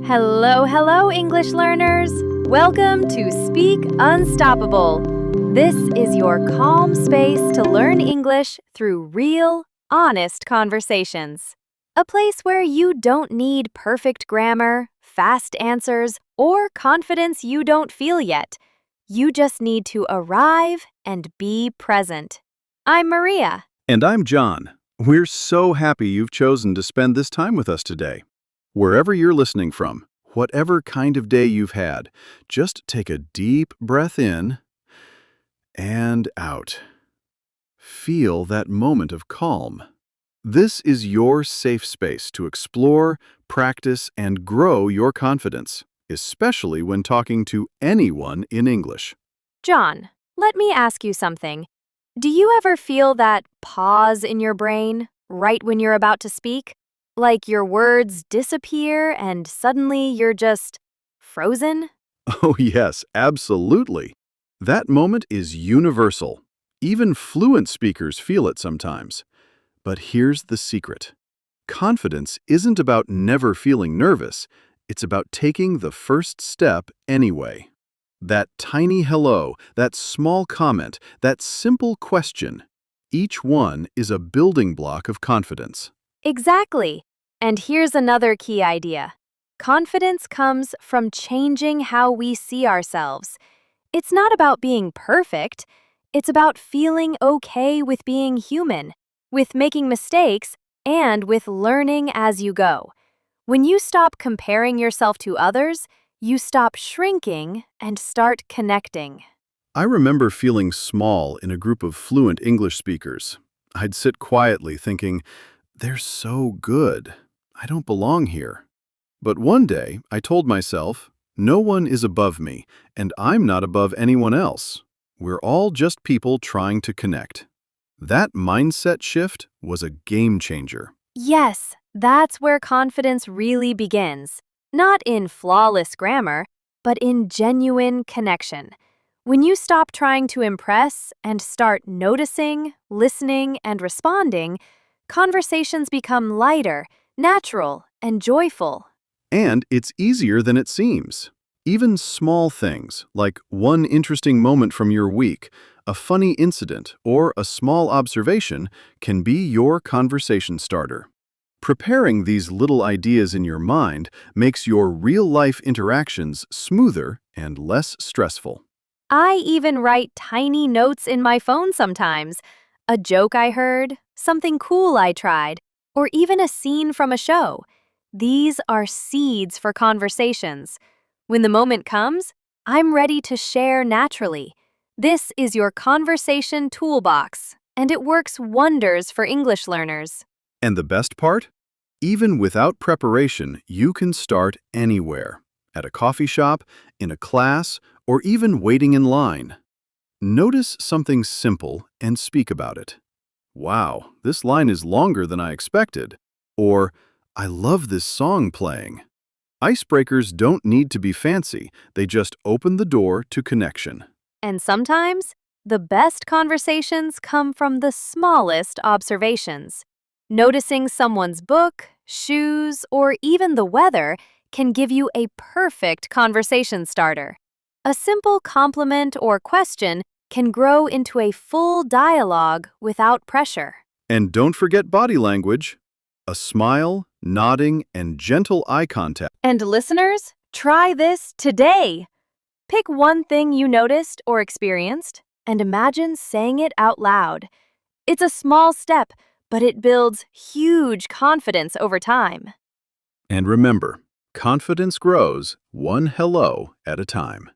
Hello, hello, English learners! Welcome to Speak Unstoppable. This is your calm space to learn English through real, honest conversations. A place where you don't need perfect grammar, fast answers, or confidence you don't feel yet. You just need to arrive and be present. I'm Maria. And I'm John. We're so happy you've chosen to spend this time with us today. Wherever you're listening from, whatever kind of day you've had, just take a deep breath in and out. Feel that moment of calm. This is your safe space to explore, practice, and grow your confidence, especially when talking to anyone in English. John, let me ask you something. Do you ever feel that pause in your brain right when you're about to speak? Like your words disappear and suddenly you're just frozen? Oh yes, absolutely. That moment is universal. Even fluent speakers feel it sometimes. But here's the secret. Confidence isn't about never feeling nervous. It's about taking the first step anyway. That tiny hello, that small comment, that simple question, each one is a building block of confidence. Exactly. And here's another key idea. Confidence comes from changing how we see ourselves. It's not about being perfect. It's about feeling okay with being human, with making mistakes, and with learning as you go. When you stop comparing yourself to others, you stop shrinking and start connecting. I remember feeling small in a group of fluent English speakers. I'd sit quietly thinking, they're so good. I don't belong here. But one day, I told myself, no one is above me, and I'm not above anyone else. We're all just people trying to connect. That mindset shift was a game changer. Yes, that's where confidence really begins. Not in flawless grammar, but in genuine connection. When you stop trying to impress and start noticing, listening, and responding, conversations become lighter, natural, and joyful. And it's easier than it seems. Even small things, like one interesting moment from your week, a funny incident, or a small observation, can be your conversation starter. Preparing these little ideas in your mind makes your real-life interactions smoother and less stressful. I even write tiny notes in my phone sometimes. A joke I heard, something cool I tried, or even a scene from a show. These are seeds for conversations. When the moment comes, I'm ready to share naturally. This is your conversation toolbox, and it works wonders for English learners. And the best part? Even without preparation, you can start anywhere. At a coffee shop, in a class, or even waiting in line. Notice something simple and speak about it. Wow, this line is longer than I expected. Or, I love this song playing. Icebreakers don't need to be fancy, they just open the door to connection. And sometimes, the best conversations come from the smallest observations. Noticing someone's book, shoes, or even the weather can give you a perfect conversation starter. A simple compliment or question can grow into a full dialogue without pressure. And don't forget body language. A smile, nodding, and gentle eye contact. And listeners, try this today. Pick one thing you noticed or experienced and imagine saying it out loud. It's a small step, but it builds huge confidence over time. And remember, confidence grows one hello at a time.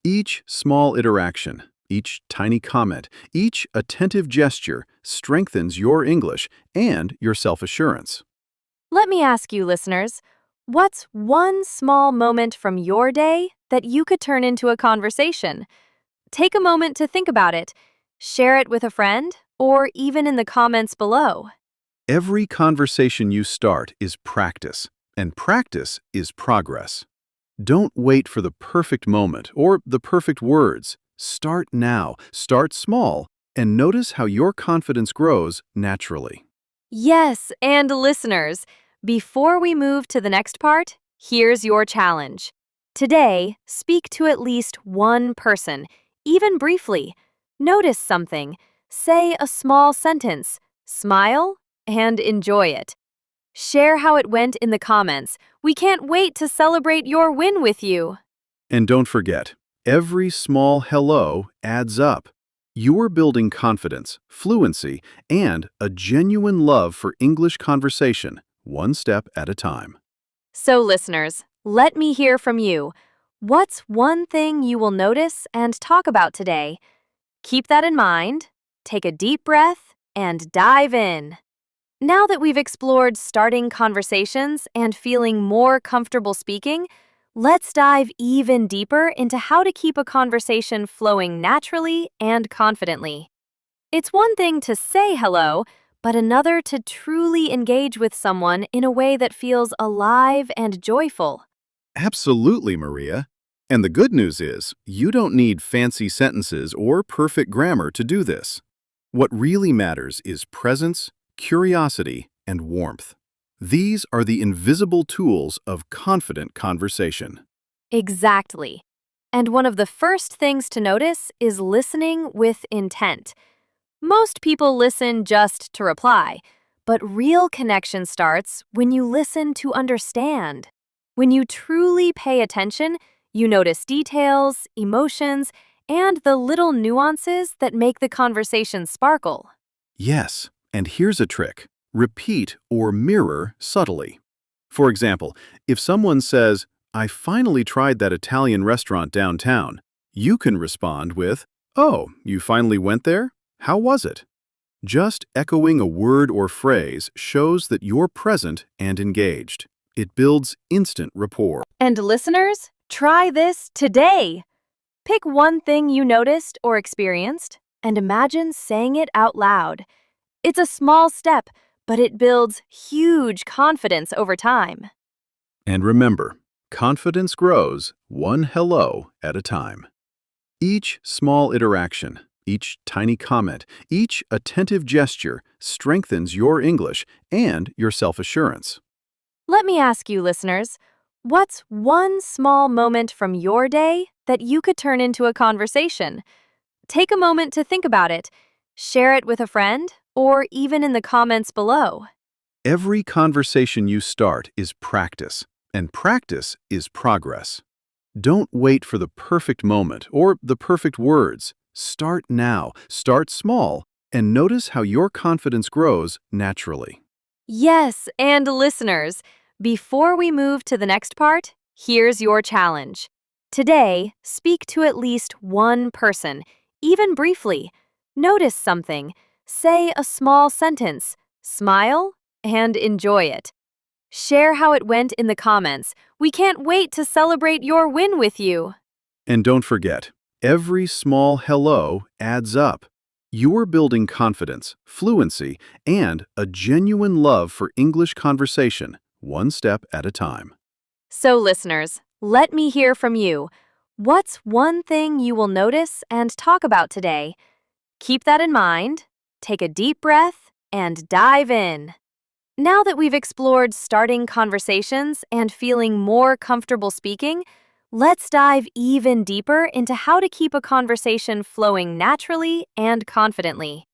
Each small interaction, each tiny comment, each attentive gesture strengthens your English and your self-assurance. Let me ask you, listeners, what's one small moment from your day that you could turn into a conversation? Take a moment to think about it. Share it with a friend, or even in the comments below. Every conversation you start is practice, and practice is progress. Don't wait for the perfect moment or the perfect words. Start now, start small, and notice how your confidence grows naturally. Yes, and listeners, before we move to the next part, Here's your challenge. Today, speak to at least one person, even briefly. Notice something, say a small sentence, smile, and enjoy it. Share how it went in the comments. We can't wait to celebrate your win with you. And don't forget, every small hello adds up. You're building confidence, fluency, and a genuine love for English conversation, one step at a time. So, listeners, let me hear from you. What's one thing you will notice and talk about today? Keep that in mind, take a deep breath, and dive in. Now that we've explored starting conversations and feeling more comfortable speaking, let's dive even deeper into how to keep a conversation flowing naturally and confidently. It's one thing to say hello, but another to truly engage with someone in a way that feels alive and joyful. Absolutely, Maria. And the good news is, you don't need fancy sentences or perfect grammar to do this. What really matters is presence, curiosity, and warmth. These are the invisible tools of confident conversation. Exactly. And one of the first things to notice is listening with intent. Most people listen just to reply, but real connection starts when you listen to understand. When you truly pay attention, you notice details, emotions, and the little nuances that make the conversation sparkle. Yes, and here's a trick. Repeat or mirror subtly. For example, if someone says, "I finally tried that Italian restaurant downtown," you can respond with, "Oh, you finally went there? How was it?" Just echoing a word or phrase shows that you're present and engaged. It builds instant rapport. And listeners, try this today. Pick one thing you noticed or experienced and imagine saying it out loud. It's a small step, but it builds huge confidence over time. And remember, confidence grows one hello at a time. Each small interaction, each tiny comment, each attentive gesture strengthens your English and your self-assurance. Let me ask you, listeners, what's one small moment from your day that you could turn into a conversation? Take a moment to think about it. Share it with a friend or even in the comments below. Every conversation you start is practice, and practice is progress. Don't wait for the perfect moment or the perfect words. Start now, start small, and notice how your confidence grows naturally. Yes, and listeners, before we move to the next part, here's your challenge. Today, speak to at least one person, even briefly. Notice something, say a small sentence, smile, and enjoy it. Share how it went in the comments. We can't wait to celebrate your win with you. And don't forget, every small hello adds up. You're building confidence, fluency, and a genuine love for English conversation, one step at a time. So, listeners, let me hear from you. What's one thing you will notice and talk about today? Keep that in mind, take a deep breath, and dive in. Now that we've explored starting conversations and feeling more comfortable speaking, let's dive even deeper into how to keep a conversation flowing naturally and confidently.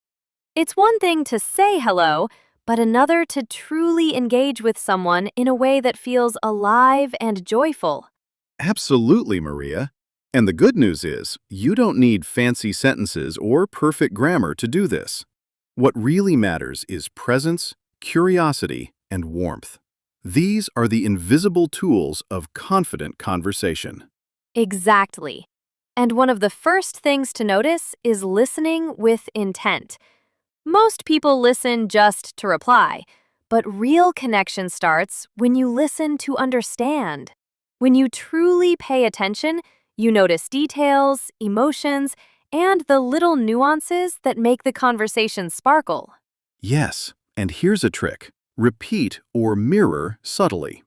It's one thing to say hello, but another to truly engage with someone in a way that feels alive and joyful. Absolutely, Maria. And the good news is, you don't need fancy sentences or perfect grammar to do this. What really matters is presence, curiosity, and warmth. These are the invisible tools of confident conversation. Exactly. And one of the first things to notice is listening with intent. Most people listen just to reply, but real connection starts when you listen to understand. When you truly pay attention, you notice details, emotions, and the little nuances that make the conversation sparkle. Yes, and here's a trick. Repeat or mirror subtly.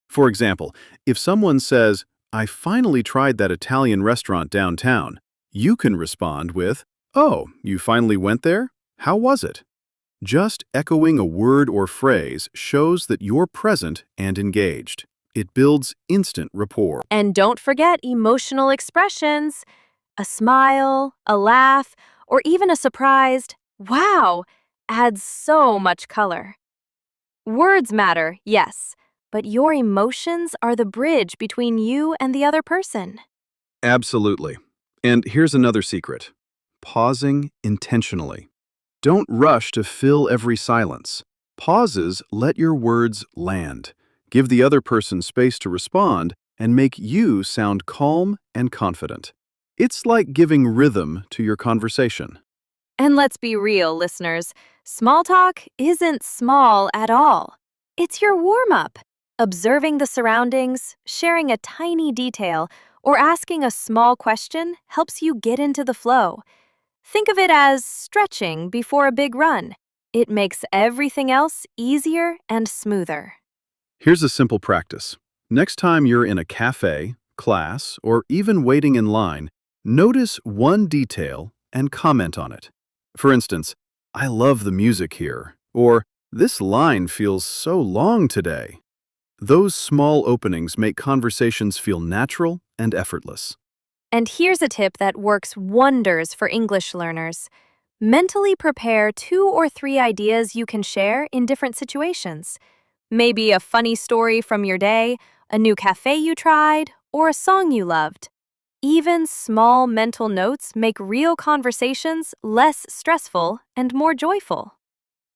For example, if someone says, "I finally tried that Italian restaurant downtown," you can respond with, "Oh, you finally went there? How was it?" Just echoing a word or phrase shows that you're present and engaged. It builds instant rapport. And don't forget emotional expressions. A smile, a laugh, or even a surprised, wow, adds so much color. Words matter, yes, but your emotions are the bridge between you and the other person. Absolutely. And here's another secret. Pausing intentionally. Don't rush to fill every silence. Pauses let your words land. Give the other person space to respond and make you sound calm and confident. It's like giving rhythm to your conversation. And let's be real, listeners. Small talk isn't small at all. It's your warm up. Observing the surroundings, sharing a tiny detail, or asking a small question helps you get into the flow. Think of it as stretching before a big run. It makes everything else easier and smoother. Here's a simple practice. Next time you're in a cafe, class, or even waiting in line, notice one detail and comment on it. For instance, I love the music here, or this line feels so long today. Those small openings make conversations feel natural and effortless. And here's a tip that works wonders for English learners. Mentally prepare 2 or 3 ideas you can share in different situations. Maybe a funny story from your day, a new cafe you tried, or a song you loved. Even small mental notes make real conversations less stressful and more joyful.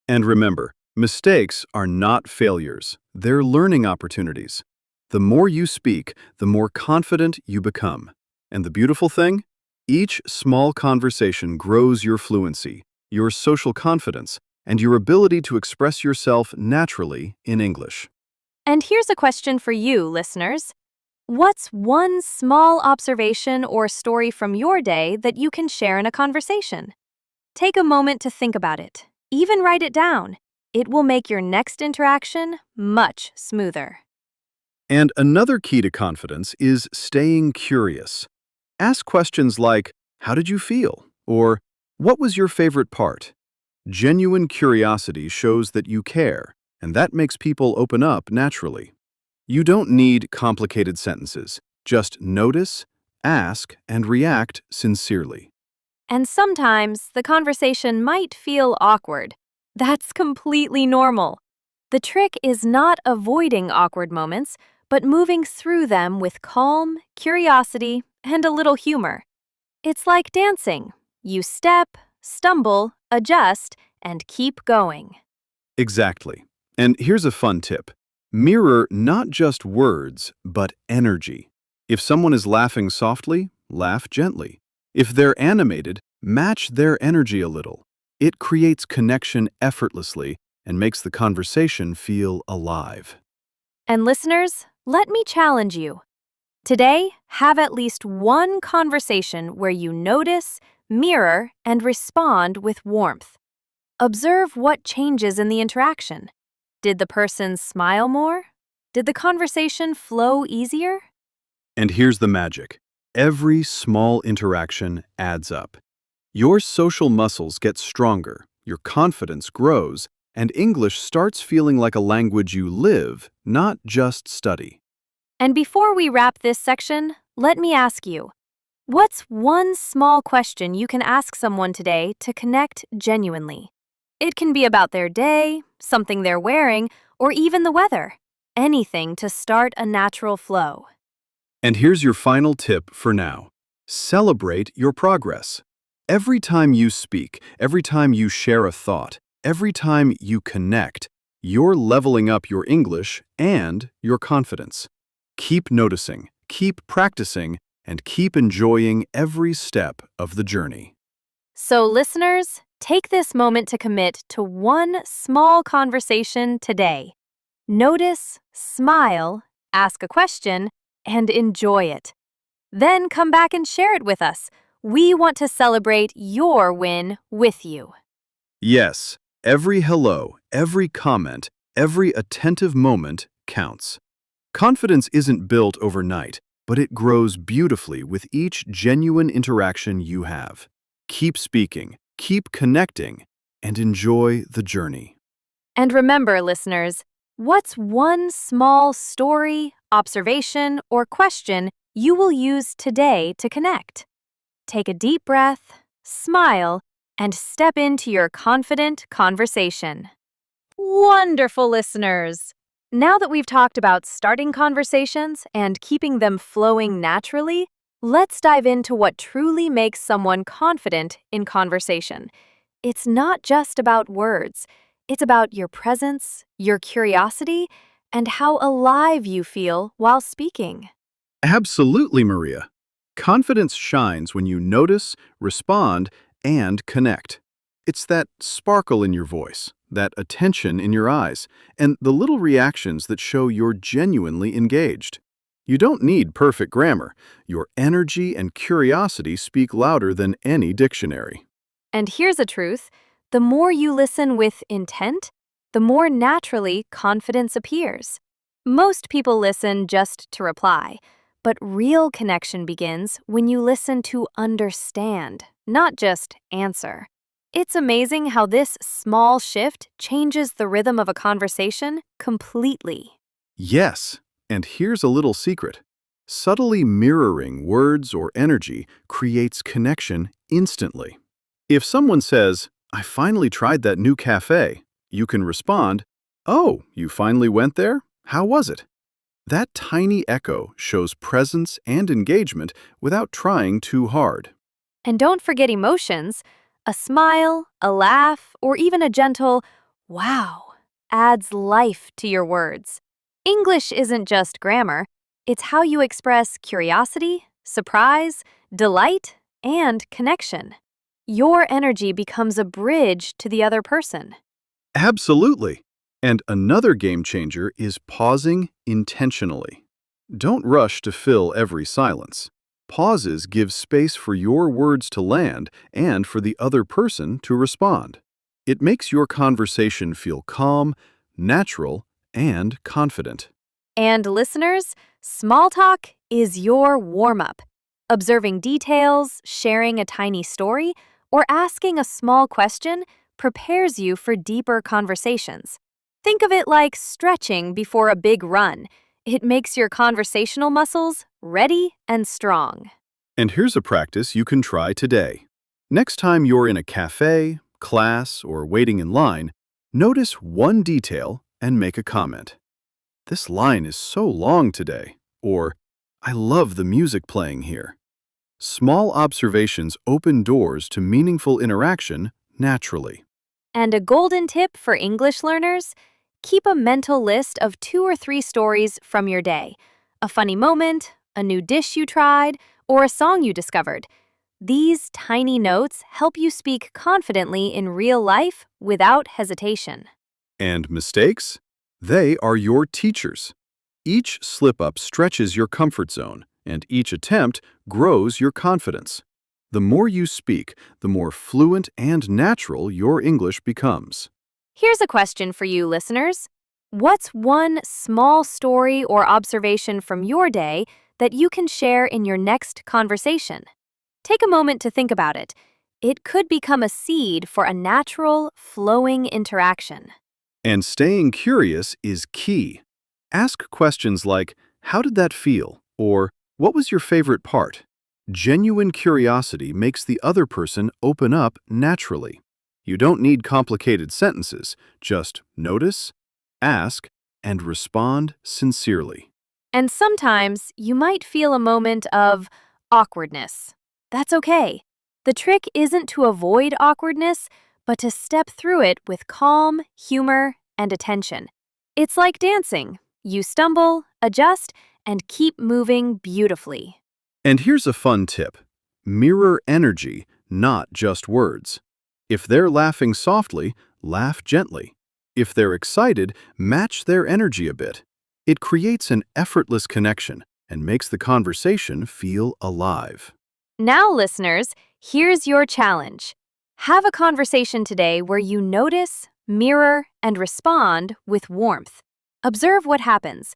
And remember, mistakes are not failures, they're learning opportunities. The more you speak, the more confident you become. And the beautiful thing? Each small conversation grows your fluency, your social confidence, and your ability to express yourself naturally in English. And here's a question for you, listeners. What's one small observation or story from your day that you can share in a conversation? Take a moment to think about it. Even write it down. It will make your next interaction much smoother. And another key to confidence is staying curious. Ask questions like, how did you feel? Or, what was your favorite part? Genuine curiosity shows that you care, and that makes people open up naturally. You don't need complicated sentences. Just notice, ask, and react sincerely. And sometimes the conversation might feel awkward. That's completely normal. The trick is not avoiding awkward moments, but moving through them with calm, curiosity, and a little humor. It's like dancing. You step, stumble, adjust, and keep going. Exactly. And here's a fun tip. Mirror not just words, but energy. If someone is laughing softly, laugh gently. If they're animated, match their energy a little. It creates connection effortlessly and makes the conversation feel alive. And listeners, let me challenge you. Today, have at least one conversation where you notice, mirror, and respond with warmth. Observe what changes in the interaction. Did the person smile more? Did the conversation flow easier? And here's the magic. Every small interaction adds up. Your social muscles get stronger, your confidence grows, and English starts feeling like a language you live, not just study. And before we wrap this section, let me ask you, what's one small question you can ask someone today to connect genuinely? It can be about their day, something they're wearing, or even the weather. Anything to start a natural flow. And here's your final tip for now. Celebrate your progress. Every time you speak, every time you share a thought, every time you connect, you're leveling up your English and your confidence. Keep noticing, keep practicing, and keep enjoying every step of the journey. So, listeners, take this moment to commit to one small conversation today. Notice, smile, ask a question, and enjoy it. Then come back and share it with us. We want to celebrate your win with you. Yes, every hello, every comment, every attentive moment counts. Confidence isn't built overnight, but it grows beautifully with each genuine interaction you have. Keep speaking, keep connecting, and enjoy the journey. And remember, listeners, what's one small story, observation, or question you will use today to connect. Take a deep breath, smile, and step into your confident conversation. Wonderful listeners! Now that we've talked about starting conversations and keeping them flowing naturally, let's dive into what truly makes someone confident in conversation. It's not just about words. It's about your presence, your curiosity, and how alive you feel while speaking. Absolutely, Maria. Confidence shines when you notice, respond, and connect. It's that sparkle in your voice, that attention in your eyes, and the little reactions that show you're genuinely engaged. You don't need perfect grammar. Your energy and curiosity speak louder than any dictionary. And here's a truth: the more you listen with intent, the more naturally confidence appears. Most people listen just to reply, but real connection begins when you listen to understand, not just answer. It's amazing how this small shift changes the rhythm of a conversation completely. Yes, and here's a little secret. Subtly mirroring words or energy creates connection instantly. If someone says, "I finally tried that new cafe," you can respond, "Oh, you finally went there? How was it?" That tiny echo shows presence and engagement without trying too hard. And don't forget emotions. A smile, a laugh, or even a gentle "wow" adds life to your words. English isn't just grammar, it's how you express curiosity, surprise, delight, and connection. Your energy becomes a bridge to the other person. Absolutely. And another game changer is pausing intentionally. Don't rush to fill every silence. Pauses give space for your words to land and for the other person to respond. It makes your conversation feel calm, natural, and confident. And listeners, small talk is your warm-up. Observing details, sharing a tiny story, or asking a small question prepares you for deeper conversations. Think of it like stretching before a big run. It makes your conversational muscles ready and strong. And here's a practice you can try today. Next time you're in a cafe, class, or waiting in line, notice one detail and make a comment. "This line is so long today," or "I love the music playing here." Small observations open doors to meaningful interaction naturally. And a golden tip for English learners: keep a mental list of 2 or 3 stories from your day. A funny moment, a new dish you tried, or a song you discovered. These tiny notes help you speak confidently in real life without hesitation. And mistakes? They are your teachers. Each slip-up stretches your comfort zone, and each attempt grows your confidence. The more you speak, the more fluent and natural your English becomes. Here's a question for you, listeners. What's one small story or observation from your day that you can share in your next conversation? Take a moment to think about it. It could become a seed for a natural, flowing interaction. And staying curious is key. Ask questions like, "How did that feel?" or "What was your favorite part?" Genuine curiosity makes the other person open up naturally. You don't need complicated sentences, just notice, ask, and respond sincerely. And sometimes you might feel a moment of awkwardness. That's okay. The trick isn't to avoid awkwardness, but to step through it with calm, humor, and attention. It's like dancing. You stumble, adjust, and keep moving beautifully. And here's a fun tip. Mirror energy, not just words. If they're laughing softly, laugh gently. If they're excited, match their energy a bit. It creates an effortless connection and makes the conversation feel alive. Now, listeners, here's your challenge. Have a conversation today where you notice, mirror, and respond with warmth. Observe what happens.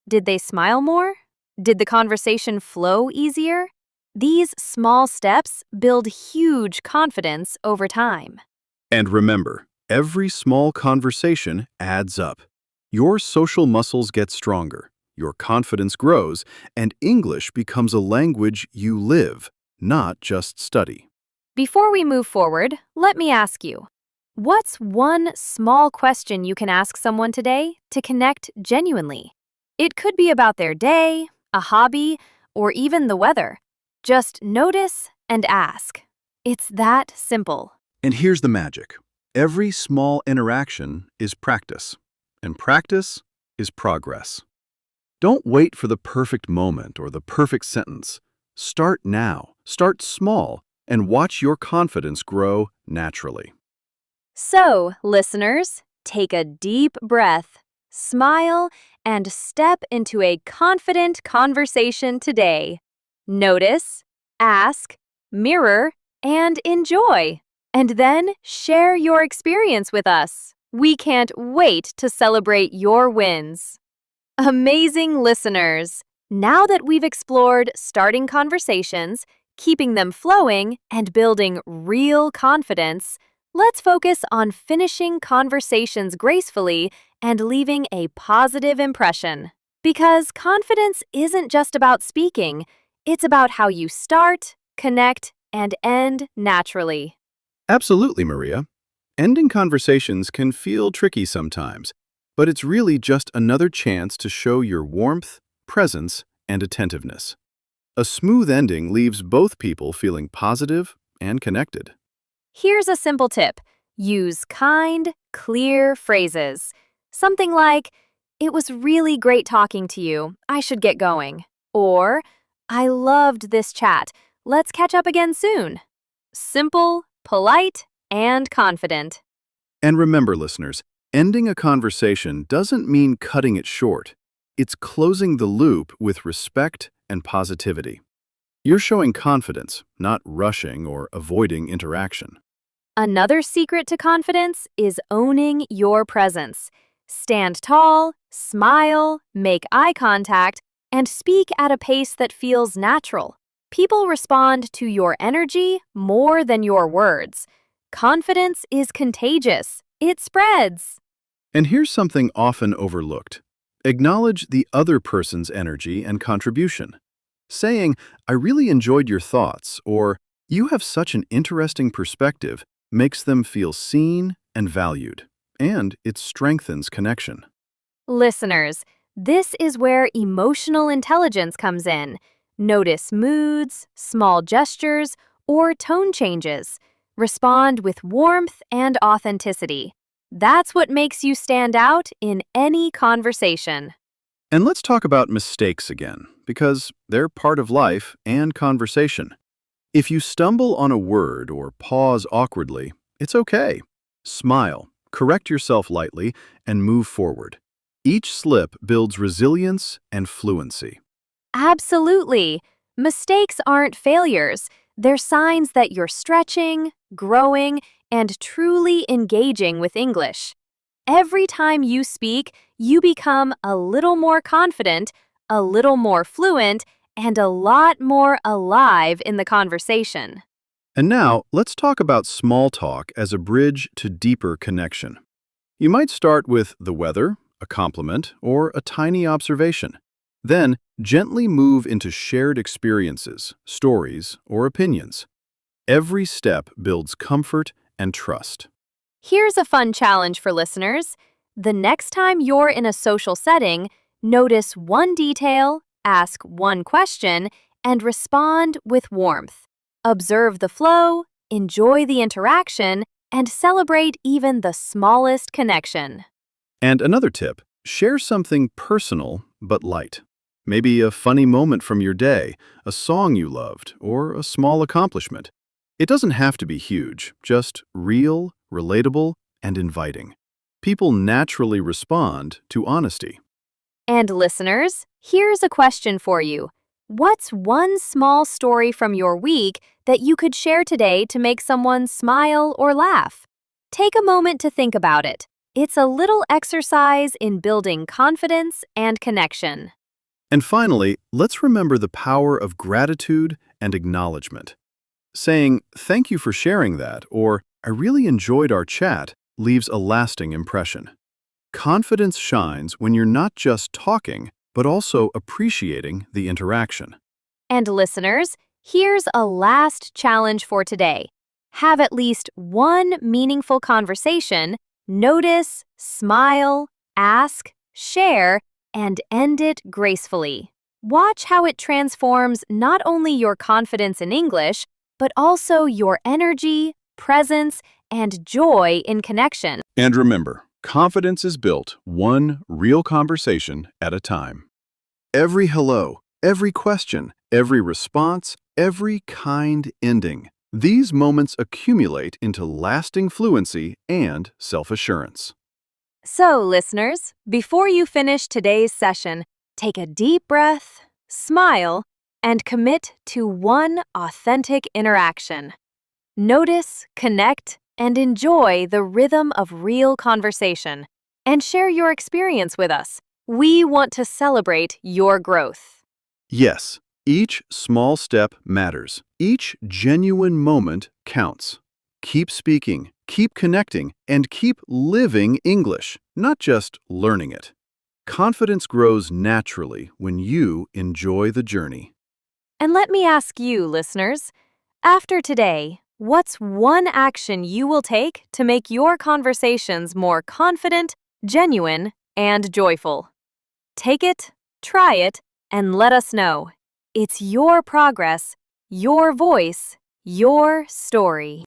Did they smile more? Did the conversation flow easier? These small steps build huge confidence over time. And remember, every small conversation adds up. Your social muscles get stronger. your confidence grows, and English becomes a language you live, not just study. Before we move forward, let me ask you, what's one small question you can ask someone today to connect genuinely? It could be about their day, a hobby, or even the weather. Just notice and ask. It's that simple. And here's the magic. Every small interaction is practice, and practice is progress. Don't wait for the perfect moment or the perfect sentence. Start now, start small, and watch your confidence grow naturally. So, listeners, take a deep breath, smile, and step into a confident conversation today. Notice, ask, mirror, and enjoy. And then share your experience with us. We can't wait to celebrate your wins. Amazing listeners! Now that we've explored starting conversations, keeping them flowing, and building real confidence, let's focus on finishing conversations gracefully and leaving a positive impression. Because confidence isn't just about speaking, it's about how you start, connect, and end naturally. Absolutely, Maria. Ending conversations can feel tricky sometimes, but it's really just another chance to show your warmth, presence, and attentiveness. A smooth ending leaves both people feeling positive and connected. Here's a simple tip. Use kind, clear phrases. Something like, "It was really great talking to you. I should get going." Or, "I loved this chat. Let's catch up again soon." Simple, polite, and confident. And remember, listeners, ending a conversation doesn't mean cutting it short. It's closing the loop with respect and positivity. You're showing confidence, not rushing or avoiding interaction. Another secret to confidence is owning your presence. Stand tall, smile, make eye contact, and speak at a pace that feels natural. People respond to your energy more than your words. Confidence is contagious. It spreads. And here's something often overlooked. Acknowledge the other person's energy and contribution. Saying, "I really enjoyed your thoughts," or "You have such an interesting perspective," makes them feel seen and valued, and it strengthens connection. Listeners, this is where emotional intelligence comes in. Notice moods, small gestures, or tone changes. Respond with warmth and authenticity. That's what makes you stand out in any conversation. And let's talk about mistakes again, because they're part of life and conversation. If you stumble on a word or pause awkwardly, it's okay. Smile, correct yourself lightly, and move forward. Each slip builds resilience and fluency. Absolutely. Mistakes aren't failures. They're signs that you're stretching, growing, and truly engaging with English. Every time you speak, you become a little more confident, a little more fluent, and a lot more alive in the conversation. And now, let's talk about small talk as a bridge to deeper connection. You might start with the weather, a compliment, or a tiny observation. Then, gently move into shared experiences, stories, or opinions. Every step builds comfort and trust. Here's a fun challenge for listeners. The next time you're in a social setting, notice one detail, ask one question, and respond with warmth. Observe the flow, enjoy the interaction, and celebrate even the smallest connection. And another tip, share something personal but light. Maybe a funny moment from your day, a song you loved, or a small accomplishment. It doesn't have to be huge, just real, relatable, and inviting. People naturally respond to honesty. And listeners, here's a question for you. What's one small story from your week that you could share today to make someone smile or laugh? Take a moment to think about it. It's a little exercise in building confidence and connection. And finally, let's remember the power of gratitude and acknowledgement. Saying, "Thank you for sharing that," or "I really enjoyed our chat," leaves a lasting impression. Confidence shines when you're not just talking, but also appreciating the interaction. And listeners, here's a last challenge for today. Have at least one meaningful conversation, notice, smile, ask, share, and end it gracefully. Watch how it transforms not only your confidence in English, but also your energy, presence, and joy in connection. And remember, confidence is built one real conversation at a time. Every hello, every question, every response, every kind ending. These moments accumulate into lasting fluency and self-assurance. So, listeners, before you finish today's session, take a deep breath, smile, and commit to one authentic interaction. Notice, connect, and enjoy the rhythm of real conversation, and share your experience with us. We want to celebrate your growth. Yes, each small step matters. Each genuine moment counts. Keep speaking, keep connecting, and keep living English, not just learning it. Confidence grows naturally when you enjoy the journey. And let me ask you, listeners, after today, what's one action you will take to make your conversations more confident, genuine, and joyful? Take it, try it, and let us know. It's your progress, your voice, your story.